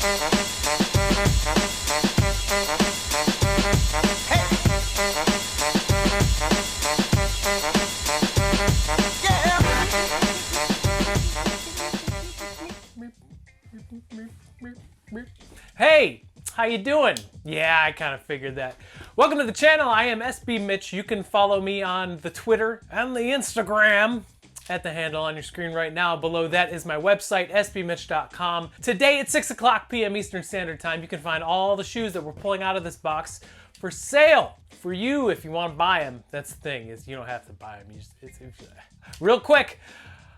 Hey, how you doing? Yeah, I kind of figured that. Welcome to the channel. I am SB Mitch. You can follow me on the Twitter and the Instagram at the handle on your screen right now. Below that is my website, sbmitch.com. Today at 6 o'clock p.m. Eastern Standard Time, you can find all the shoes that we're pulling out of this box for sale for you if you want to buy them. That's the thing, is you don't have to buy them. You just, it's real quick.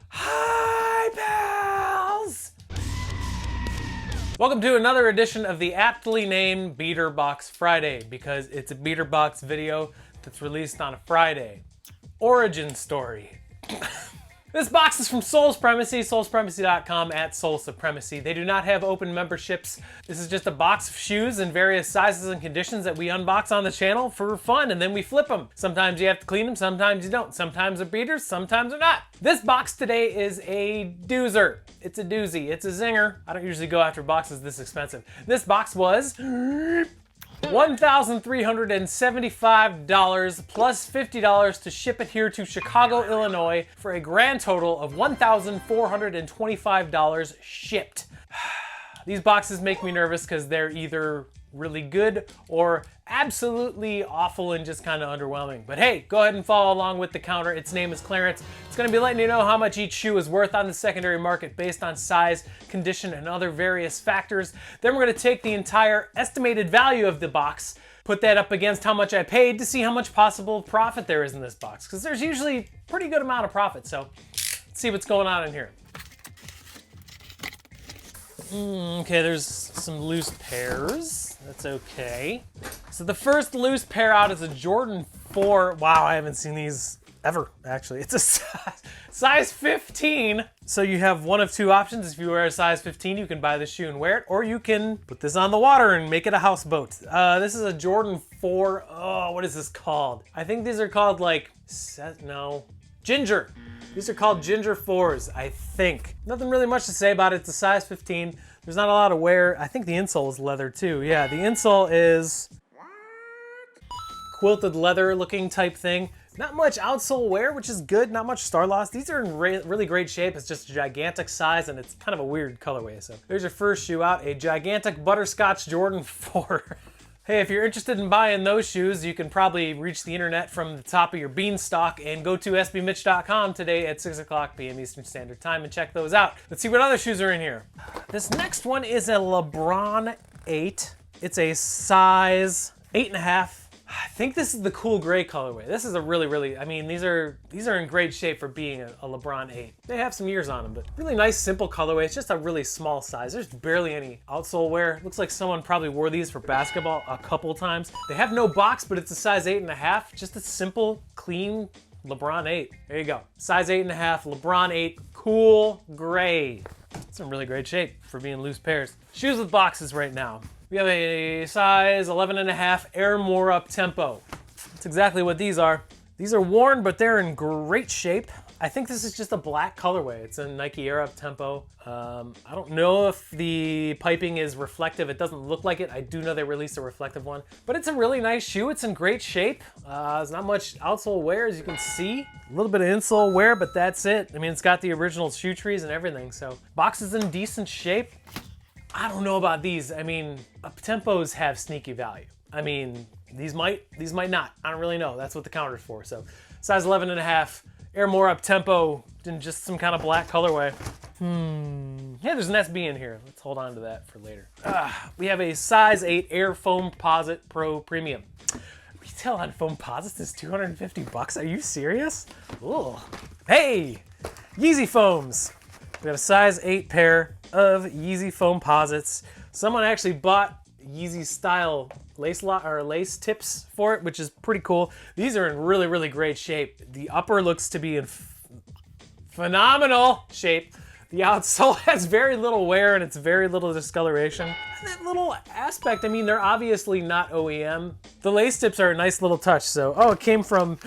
Hi, pals! Welcome to another edition of the aptly named Beater Box Friday, because it's a Beater Box video that's released on a Friday. Origin story. This box is from Supremacy, soulsupremacy.com at Soul Supremacy. They do not have open memberships. This is just a box of shoes in various sizes and conditions that we unbox on the channel for fun, and then we flip them. Sometimes you have to clean them, sometimes you don't. Sometimes they're beaters, sometimes they're not. This box today is a doozer. It's a doozy, it's a zinger. I don't usually go after boxes this expensive. This box was $1,375 plus $50 to ship it here to Chicago, Illinois for a grand total of $1,425 shipped. These boxes make me nervous because they're either really good or absolutely awful and just kind of underwhelming. But hey, go ahead and follow along with the counter. Its name is clearance. It's going to be letting you know how much each shoe is worth on the secondary market based on size, condition, and other various factors. Then we're going to take the entire estimated value of the box, put that up against how much I paid to see how much possible profit there is in this box, because there's usually a pretty good amount of profit. So let's see what's going on in here. Okay, there's some loose pairs. That's okay. So the first loose pair out is a Jordan 4. Wow, I haven't seen these ever, actually. It's a size 15. So you have one of two options. If you wear a size 15, you can buy the shoe and wear it, or you can put this on the water and make it a houseboat. This is a Jordan 4. Oh, what is this called? I think these are called like, Ginger. These are called Ginger 4s, I think. Nothing really much to say about it. It's a size 15. There's not a lot of wear. I think the insole is leather too. Yeah, the insole is quilted leather looking type thing. Not much outsole wear, which is good. Not much star loss. These are in really great shape. It's just a gigantic size and it's kind of a weird colorway. So there's your first shoe out, a gigantic butterscotch Jordan 4. Hey, if you're interested in buying those shoes, you can probably reach the internet from the top of your beanstalk and go to sbmitch.com today at 6 o'clock p.m. Eastern Standard Time and check those out. Let's see what other shoes are in here. This next one is a LeBron 8. It's a size 8.5. I think this is the cool gray colorway. This is a really, I mean, these are in great shape for being a LeBron 8. They have some years on them, but really nice, simple colorway. It's just a really small size. There's barely any outsole wear. Looks like someone probably wore these for basketball a couple times. They have no box, but it's a size 8.5. Just a simple, clean LeBron 8. There you go. Size 8.5, LeBron 8, cool gray. It's in really great shape for being loose pairs. Shoes with boxes right now. We have a size 11.5 Air More Up-Tempo. That's exactly what these are. These are worn, but they're in great shape. I think this is just a black colorway. It's a Nike Air Up-Tempo. I don't know if the piping is reflective. It doesn't look like it. I do know they released a reflective one, but it's a really nice shoe. It's in great shape. There's not much outsole wear, as you can see. A little bit of insole wear, but that's it. I mean, it's got the original shoe trees and everything, so box is in decent shape. I don't know about these. I mean, up-tempos have sneaky value. I mean, these might not. I don't really know. That's what the counter's for. So, size 11.5, Air More Up-Tempo in just some kind of black colorway. Yeah, there's an SB in here. Let's hold on to that for later. We have a size 8 Air FOAMPOSITE Pro Premium. Retail on FOAMPOSITE is $250. Are you serious? Ooh. Hey, YEEZY foams. We got a size 8 pair of YEEZY FOAMPOSITEs. Someone actually bought YEEZY style lace tips for it, which is pretty cool. These are in really great shape. The upper looks to be in phenomenal shape. The outsole has very little wear and it's very little discoloration. And that little aspect, I mean, they're obviously not OEM. The lace tips are a nice little touch. So, oh, it came from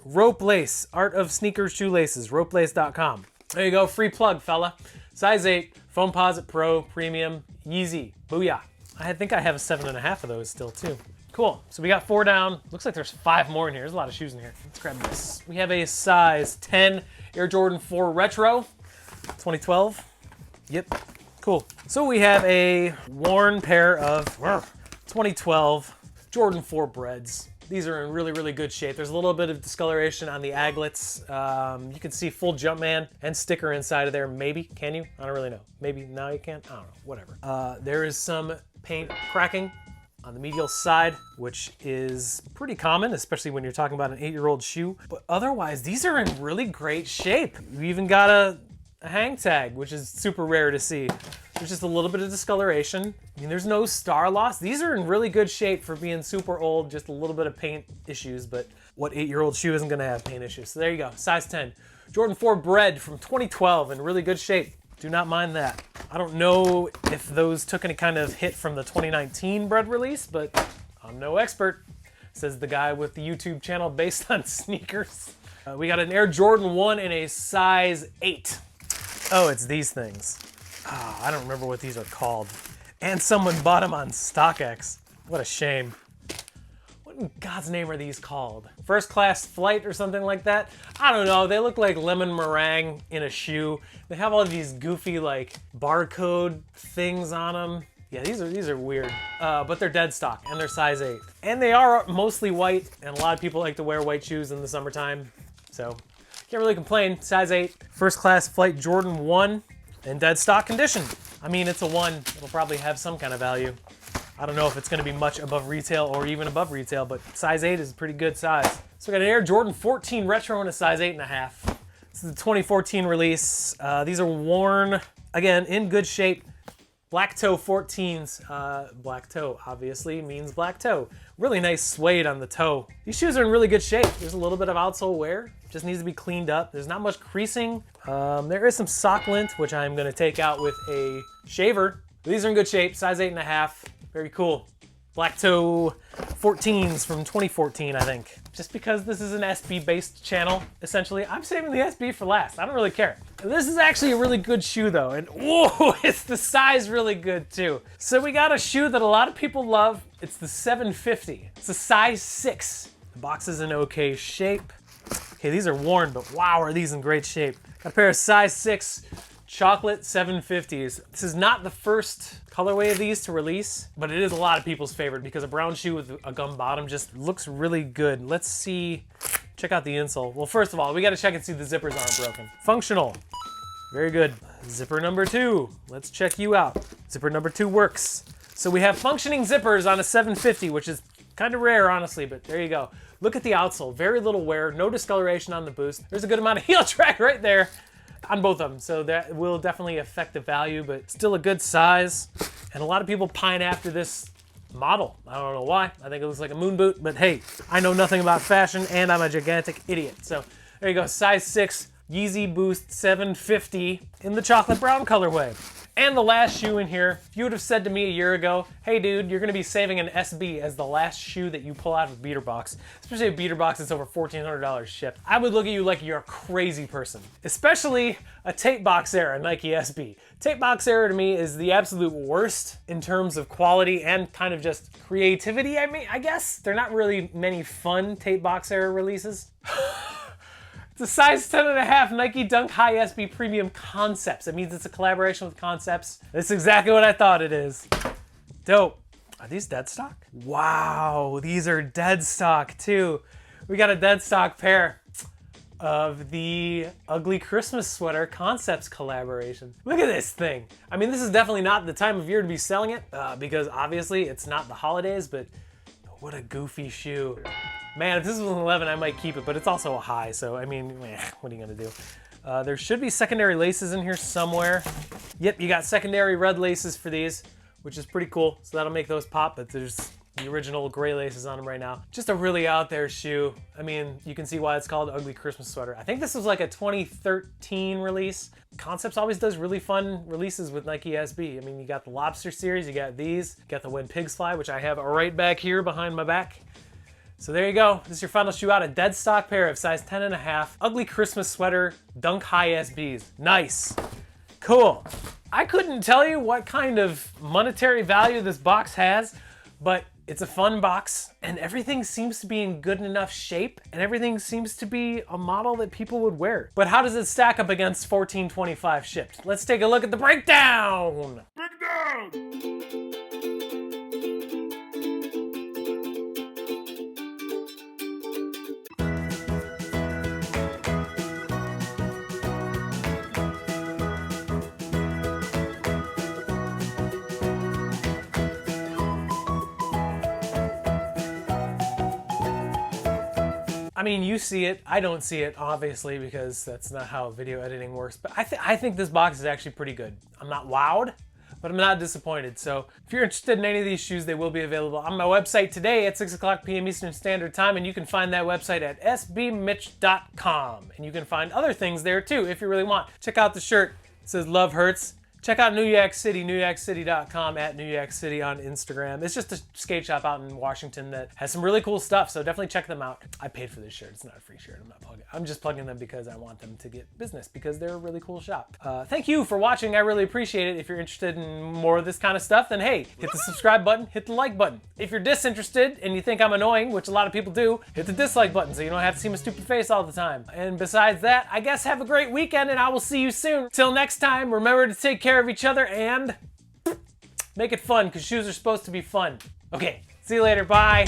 Rope Lace, Art of Sneaker Shoelaces, ropelace.com. There you go, free plug, fella. Size 8, FOAMPOSITE Pro Premium YEEZY. Booyah. I think I have a 7.5 of those still too. Cool, so we got 4 down. Looks like there's 5 more in here. There's a lot of shoes in here. Let's grab this. We have a size 10 Air Jordan 4 Retro, 2012. Yep, cool. So we have a worn pair of 2012 Jordan 4 Breads. These are in really, really good shape. There's a little bit of discoloration on the aglets. You can see full Jumpman and sticker inside of there, maybe. Can you? I don't really know. Maybe now you can? I don't know, whatever. There is some paint cracking on the medial side, which is pretty common, especially when you're talking about an 8-year-old shoe. But otherwise, these are in really great shape. We even got a hang tag, which is super rare to see. There's just a little bit of discoloration. I mean, there's no star loss. These are in really good shape for being super old, just a little bit of paint issues, but what 8-year-old shoe isn't gonna have paint issues? So there you go, size 10. Jordan 4 Bread from 2012 in really good shape. Do not mind that. I don't know if those took any kind of hit from the 2019 Bread release, but I'm no expert, says the guy with the YouTube channel based on sneakers. We got an Air Jordan 1 in a size 8. Oh, it's these things. Oh, I don't remember what these are called. And someone bought them on StockX. What a shame. What in God's name are these called? First Class Flight or something like that? I don't know. They look like lemon meringue in a shoe. They have all of these goofy like barcode things on them. Yeah, these are weird, but they're dead stock and they're size 8. And they are mostly white, and a lot of people like to wear white shoes in the summertime, so can't really complain. Size 8, First Class Flight Jordan 1 in dead stock condition. I mean, it's a 1. It'll probably have some kind of value. I don't know if it's gonna be much above retail or even above retail, but size 8 is a pretty good size. So we got an Air Jordan 14 Retro in a size 8.5. This is the 2014 release. These are worn, again, in good shape. Black toe 14s. Black toe obviously means black toe. Really nice suede on the toe. These shoes are in really good shape. There's a little bit of outsole wear. Just needs to be cleaned up. There's not much creasing. There is some sock lint, which I'm gonna take out with a shaver. These are in good shape, size 8.5. Very cool. Black toe 14s from 2014, I think. Just because this is an SB-based channel, essentially, I'm saving the SB for last. I don't really care. This is actually a really good shoe though, and whoa, it's the size really good too. So we got a shoe that a lot of people love. It's the 750. It's a size 6. The box is in okay shape. Okay, these are worn, but wow, are these in great shape. Got a pair of size 6 chocolate 750s. This is not the first colorway of these to release, but it is a lot of people's favorite because a brown shoe with a gum bottom just looks really good. Let's see, check out the insole. Well, first of all, we gotta check and see the zippers aren't broken. Functional, very good. Zipper number 2, let's check you out. Zipper number 2 works. So we have functioning zippers on a 750, which is kind of rare, honestly, but there you go. Look at the outsole, very little wear, no discoloration on the boost. There's a good amount of heel track right there on both of them, so that will definitely affect the value, but still a good size. And a lot of people pine after this model. I don't know why. I think it looks like a moon boot, but hey, I know nothing about fashion and I'm a gigantic idiot. So there you go, size 6 YEEZY Boost 750 in the chocolate brown colorway. And the last shoe in here, if you would have said to me a year ago, hey dude, you're gonna be saving an SB as the last shoe that you pull out of a beater box, especially a beater box that's over $1,400 shipped, I would look at you like you're a crazy person. Especially a tape box era Nike SB. Tape box era to me is the absolute worst in terms of quality and kind of just creativity, I guess. There are not really many fun tape box era releases. It's a size 10.5 Nike Dunk High SB Premium Concepts. It means it's a collaboration with Concepts. That's exactly what I thought it is. Dope. Are these dead stock? Wow, these are dead stock too. We got a dead stock pair of the Ugly Christmas Sweater Concepts collaboration. Look at this thing. I mean, this is definitely not the time of year to be selling it because obviously it's not the holidays, but what a goofy shoe. Man, if this was an 11, I might keep it, but it's also a high, so I mean, what are you gonna do? There should be secondary laces in here somewhere. Yep, you got secondary red laces for these, which is pretty cool, so that'll make those pop, but there's the original gray laces on them right now. Just a really out there shoe. I mean, you can see why it's called Ugly Christmas Sweater. I think this was like a 2013 release. Concepts always does really fun releases with Nike SB. I mean, you got the Lobster series, you got these, you got the When Pigs Fly, which I have right back here behind my back. So there you go. This is your final shoe out, a dead stock pair of size 10.5 Ugly Christmas Sweater Dunk High SBs. Nice. Cool. I couldn't tell you what kind of monetary value this box has, but it's a fun box and everything seems to be in good enough shape and everything seems to be a model that people would wear. But how does it stack up against $14.25 shipped? Let's take a look at the breakdown. I mean, you see it. I don't see it, obviously, because that's not how video editing works. But I think this box is actually pretty good. I'm not wowed, but I'm not disappointed. So if you're interested in any of these shoes, they will be available on my website today at 6 o'clock p.m. Eastern Standard Time. And you can find that website at sbmitch.com. And you can find other things there too, if you really want. Check out the shirt. It says Love Hurts. Check out New Yak City, newyakcity.com, at New Yak City on Instagram. It's just a skate shop out in Washington that has some really cool stuff, so definitely check them out. I paid for this shirt. It's not a free shirt. I'm just plugging them because I want them to get business because they're a really cool shop. Thank you for watching. I really appreciate it. If you're interested in more of this kind of stuff, then hey, hit the subscribe button, hit the like button. If you're disinterested and you think I'm annoying, which a lot of people do, hit the dislike button so you don't have to see my stupid face all the time. And besides that, I guess have a great weekend and I will see you soon. Till next time, remember to take care of each other and make it fun, because shoes are supposed to be fun. Okay, see you later, bye.